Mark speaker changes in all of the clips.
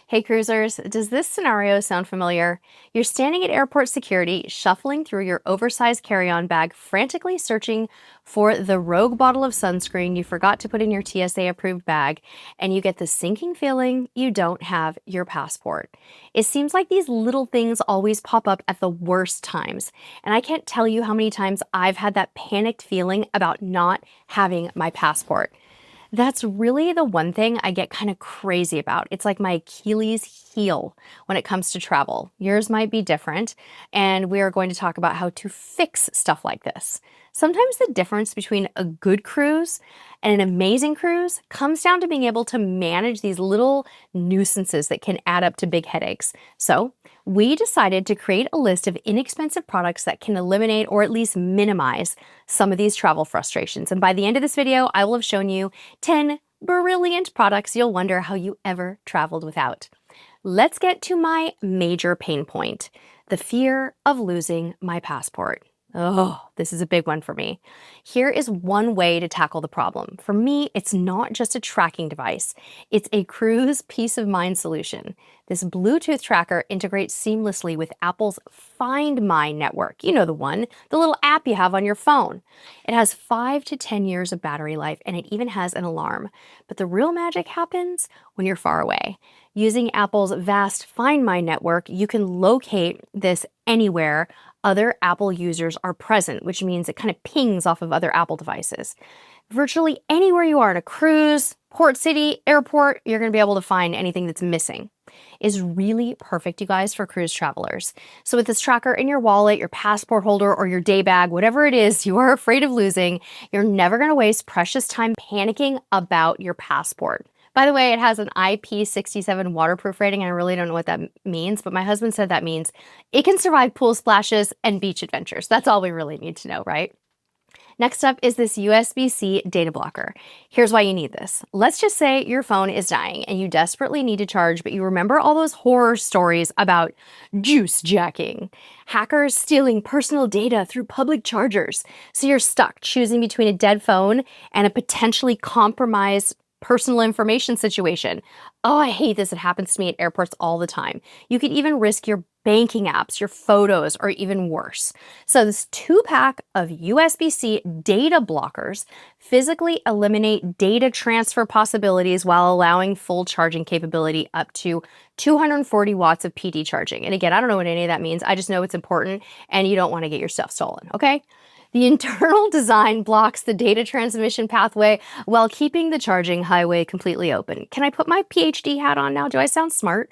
Speaker 1: Hey cruisers, does this scenario sound familiar? You're standing at airport security, shuffling through your oversized carry-on bag, frantically searching for the rogue bottle of sunscreen you forgot to put in your TSA-approved bag, and you get the sinking feeling you don't have your passport. It seems like these little things always pop up at the worst times, and I can't tell you how many times I've had that panicked feeling about not having my passport. That's really the one thing I get kind of crazy about. It's like my Achilles heel when it comes to travel. Yours might be different, and we are going to talk about how to fix stuff like this. Sometimes the difference between a good cruise and an amazing cruise comes down to being able to manage these little nuisances that can add up to big headaches. So we decided to create a list of inexpensive products that can eliminate or at least minimize some of these travel frustrations. And by the end of this video, I will have shown you 10 brilliant products you'll wonder how you ever traveled without. Let's get to my major pain point, the fear of losing my passport. Oh, this is a big one for me. Here is one way to tackle the problem. For me, it's not just a tracking device. It's a cruise peace of mind solution. This Bluetooth tracker integrates seamlessly with Apple's Find My network. You know the one, the little app you have on your phone. It has 5 to 10 years of battery life, and it even has an alarm. But the real magic happens when you're far away. Using Apple's vast Find My network, you can locate this anywhere other Apple users are present, which means it kind of pings off of other Apple devices. Virtually anywhere you are in a cruise, port city, airport, you're going to be able to find anything that's missing. Is really perfect, you guys, for cruise travelers. So with this tracker in your wallet, your passport holder, or your day bag, whatever it is you are afraid of losing, you're never going to waste precious time panicking about your passport. By the way, it has an IP67 waterproof rating, and I really don't know what that means, but my husband said that means it can survive pool splashes and beach adventures. That's all we really need to know, right? Next up is this USB-C data blocker. Here's why you need this. Let's just say your phone is dying and you desperately need to charge, but you remember all those horror stories about juice jacking, hackers stealing personal data through public chargers. So you're stuck choosing between a dead phone and a potentially compromised personal information situation. Oh, I hate this. It happens to me at airports all the time. You could even risk your banking apps, your photos, or even worse. So this 2-pack of USB-C data blockers physically eliminate data transfer possibilities while allowing full charging capability up to 240 watts of PD charging. And again, I don't know what any of that means. I just know it's important and you don't want to get your stuff stolen, okay? The internal design blocks the data transmission pathway while keeping the charging highway completely open. Can I put my PhD hat on now? Do I sound smart?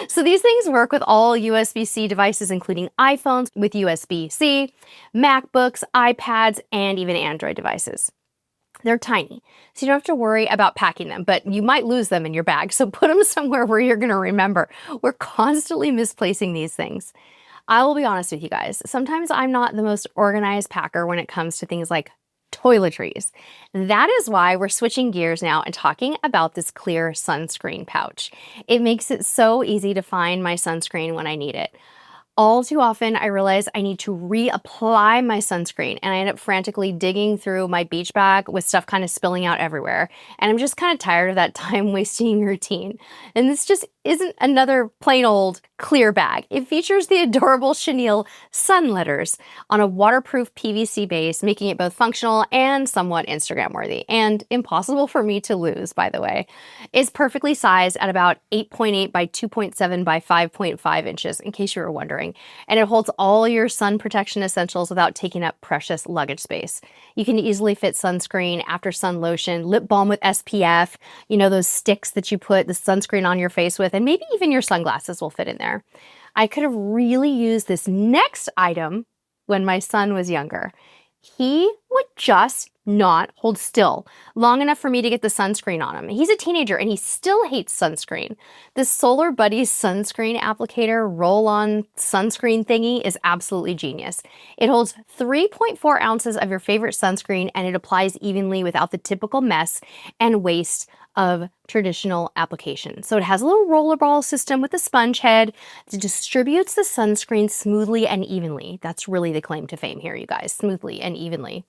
Speaker 1: So these things work with all USB-C devices, including iPhones with USB-C, MacBooks, iPads, and even Android devices. They're tiny, so you don't have to worry about packing them, but you might lose them in your bag, so put them somewhere where you're going to remember. We're constantly misplacing these things. I will be honest with you guys, sometimes I'm not the most organized packer when it comes to things like toiletries. That is why we're switching gears now and talking about this clear sunscreen pouch. It makes it so easy to find my sunscreen when I need it. All too often, I realize I need to reapply my sunscreen, and I end up frantically digging through my beach bag with stuff kind of spilling out everywhere. And I'm just kind of tired of that time-wasting routine. And this just isn't another plain old clear bag. It features the adorable chenille sun letters on a waterproof PVC base, making it both functional and somewhat Instagram-worthy, and impossible for me to lose, by the way. It's perfectly sized at about 8.8 by 2.7 by 5.5 inches, in case you were wondering. And it holds all your sun protection essentials without taking up precious luggage space. You can easily fit sunscreen, after sun lotion, lip balm with SPF, you know, those sticks that you put the sunscreen on your face with, and maybe even your sunglasses will fit in there. I could have really used this next item when my son was younger. He would just not hold still long enough for me to get the sunscreen on him. He's a teenager and he still hates sunscreen. This Solar Buddies sunscreen applicator roll-on sunscreen thingy is absolutely genius. It holds 3.4 ounces of your favorite sunscreen and it applies evenly without the typical mess and waste of traditional application. So it has a little rollerball system with a sponge head that distributes the sunscreen smoothly and evenly. That's really the claim to fame here, you guys, smoothly and evenly.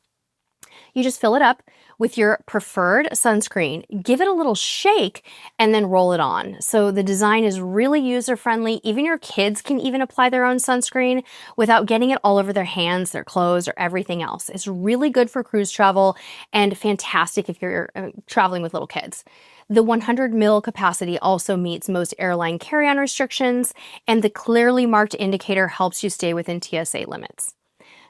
Speaker 1: You just fill it up with your preferred sunscreen, give it a little shake, and then roll it on. So the design is really user-friendly. Even your kids can even apply their own sunscreen without getting it all over their hands, their clothes, or everything else. It's really good for cruise travel and fantastic if you're traveling with little kids. The 100 ml capacity also meets most airline carry-on restrictions, and the clearly marked indicator helps you stay within TSA limits.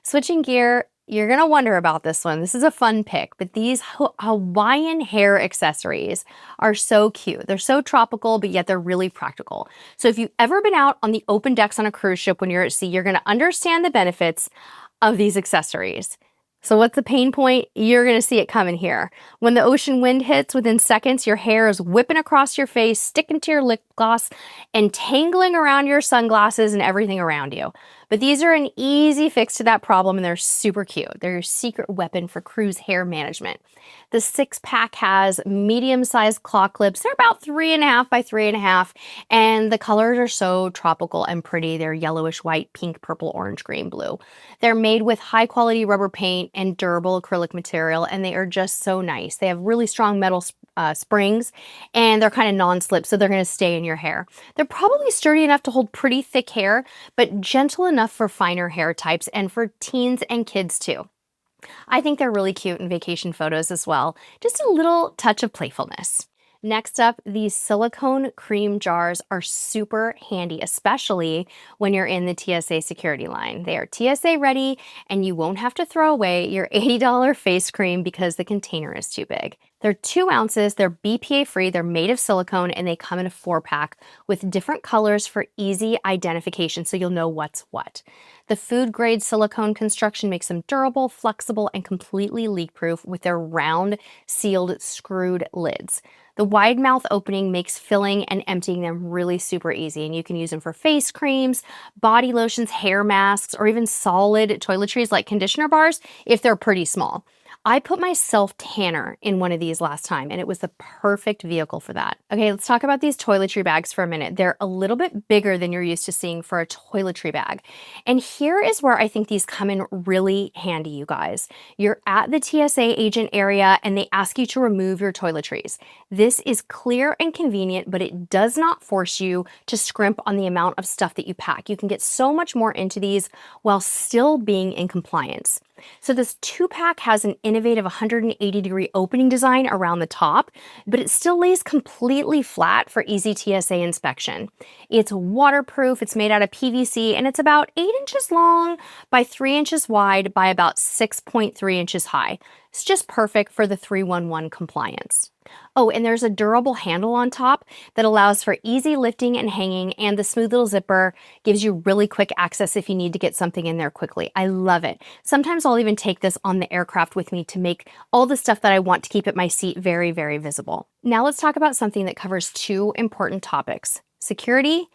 Speaker 1: Switching gear, you're gonna wonder about this one. This is a fun pick, but these Hawaiian hair accessories are so cute. They're so tropical, but yet they're really practical. So if you've ever been out on the open decks on a cruise ship when you're at sea, you're gonna understand the benefits of these accessories. So what's the pain point? You're gonna see it coming here. When the ocean wind hits, within seconds, your hair is whipping across your face, sticking to your lip gloss, and tangling around your sunglasses and everything around you. But these are an easy fix to that problem, and they're super cute. They're your secret weapon for cruise hair management. The 6-pack has medium-sized claw clips. They're about 3.5 by 3.5, and the colors are so tropical and pretty. They're yellowish white, pink, purple, orange, green, blue. They're made with high-quality rubber paint and durable acrylic material, and they are just so nice. They have really strong metal springs, and they're kind of non-slip, so they're going to stay in your hair. They're probably sturdy enough to hold pretty thick hair, but gentle enough for finer hair types and for teens and kids too. I think they're really cute in vacation photos as well. Just a little touch of playfulness. Next up, these silicone cream jars are super handy, especially when you're in the TSA security line. They are TSA ready, and you won't have to throw away your $80 face cream because the container is too big. They're 2 ounces, they're BPA free, they're made of silicone, and they come in a 4-pack with different colors for easy identification so you'll know what's what. The food-grade silicone construction makes them durable, flexible, and completely leak-proof with their round, sealed, screwed lids. The wide mouth opening makes filling and emptying them really super easy, and you can use them for face creams, body lotions, hair masks, or even solid toiletries like conditioner bars if they're pretty small. I put my self-tanner in one of these last time, and it was the perfect vehicle for that. Okay, let's talk about these toiletry bags for a minute. They're a little bit bigger than you're used to seeing for a toiletry bag. And here is where I think these come in really handy, you guys. You're at the TSA agent area, and they ask you to remove your toiletries. This is clear and convenient, but it does not force you to scrimp on the amount of stuff that you pack. You can get so much more into these while still being in compliance. So this 2-pack has an innovative 180-degree opening design around the top, but it still lays completely flat for easy TSA inspection. It's waterproof, it's made out of PVC, and it's about 8 inches long by 3 inches wide by about 6.3 inches high. It's just perfect for the 311 compliance. Oh, and there's a durable handle on top that allows for easy lifting and hanging, and the smooth little zipper gives you really quick access if you need to get something in there quickly. I love it. Sometimes I'll even take this on the aircraft with me to make all the stuff that I want to keep at my seat very, very visible. Now let's talk about something that covers 2 important topics: security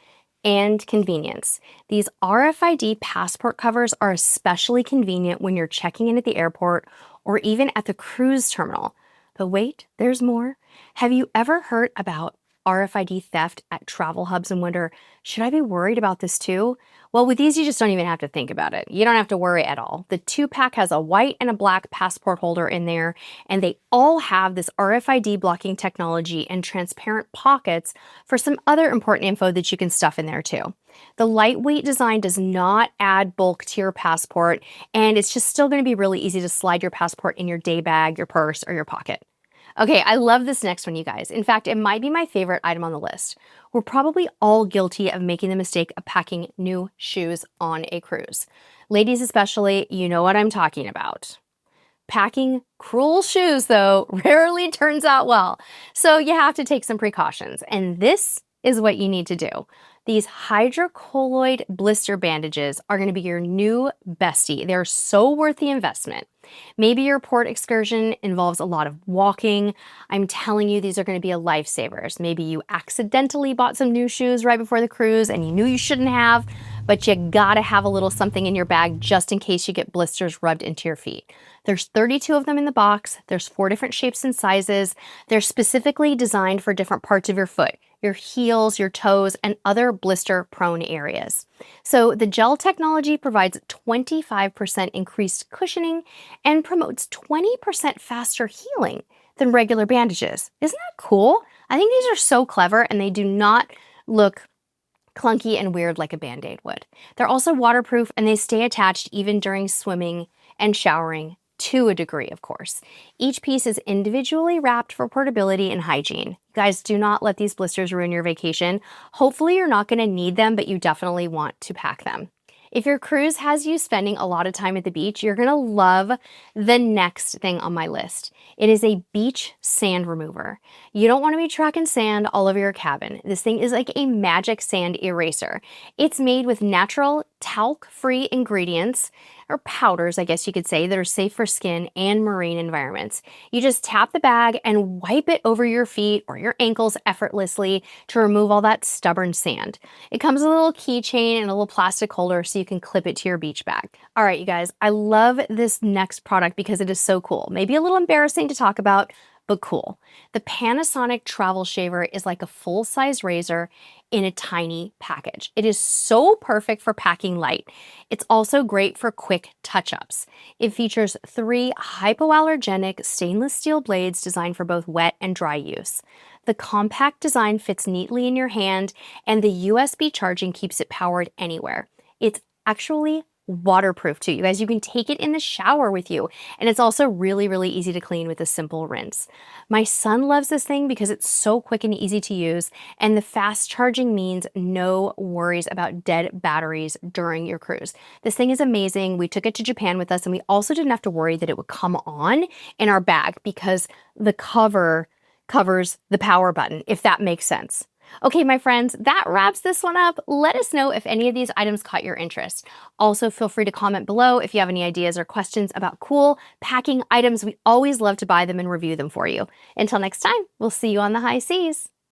Speaker 1: and convenience. These RFID passport covers are especially convenient when you're checking in at the airport or even at the cruise terminal. But wait, there's more. Have you ever heard about RFID theft at travel hubs and wonder, should I be worried about this too? Well, with these, you just don't even have to think about it. You don't have to worry at all. The 2-pack has a white and a black passport holder in there, and they all have this RFID blocking technology and transparent pockets for some other important info that you can stuff in there too. The lightweight design does not add bulk to your passport, and it's just still going to be really easy to slide your passport in your day bag, your purse, or your pocket. Okay, I love this next one, you guys. In fact, it might be my favorite item on the list. We're probably all guilty of making the mistake of packing new shoes on a cruise. Ladies especially, you know what I'm talking about. Packing cruel shoes, though, rarely turns out well. So you have to take some precautions, and this is what you need to do. These hydrocolloid blister bandages are going to be your new bestie. They're so worth the investment. Maybe your port excursion involves a lot of walking. I'm telling you, these are going to be a lifesavers. Maybe you accidentally bought some new shoes right before the cruise and you knew you shouldn't have, but you gotta have a little something in your bag just in case you get blisters rubbed into your feet. There's 32 of them in the box. There's 4 different shapes and sizes. They're specifically designed for different parts of your foot. your heels, your toes, and other blister-prone areas. So the gel technology provides 25% increased cushioning and promotes 20% faster healing than regular bandages. Isn't that cool? I think these are so clever, and they do not look clunky and weird like a Band-Aid would. They're also waterproof, and they stay attached even during swimming and showering, to a degree, of course. Each piece is individually wrapped for portability and hygiene. Guys, do not let these blisters ruin your vacation. Hopefully you're not going to need them, but you definitely want to pack them. If your cruise has you spending a lot of time at the beach, you're gonna love the next thing on my list. It is a beach sand remover. You don't wanna be tracking sand all over your cabin. This thing is like a magic sand eraser. It's made with natural, talc-free ingredients, or powders, I guess you could say, that are safe for skin and marine environments. You just tap the bag and wipe it over your feet or your ankles effortlessly to remove all that stubborn sand. It comes with a little keychain and a little plastic holder so you can clip it to your beach bag. All right, you guys, I love this next product because it is so cool. Maybe a little embarrassing to talk about, but cool. The Panasonic Travel Shaver is like a full-size razor in a tiny package. It is so perfect for packing light. It's also great for quick touch-ups. It features 3 hypoallergenic stainless steel blades designed for both wet and dry use. The compact design fits neatly in your hand, and the USB charging keeps it powered anywhere. It's actually waterproof too. You guys, you can take it in the shower with you, and it's also really, really easy to clean with a simple rinse. My son loves this thing because it's so quick and easy to use, and the fast charging means no worries about dead batteries during your cruise. This thing is amazing. We took it to Japan with us, and we also didn't have to worry that it would come on in our bag because the cover covers the power button, if that makes sense. Okay, my friends, that wraps this one up. Let us know if any of these items caught your interest. Also, feel free to comment below if you have any ideas or questions about cool packing items. We always love to buy them and review them for you. Until next time, we'll see you on the high seas.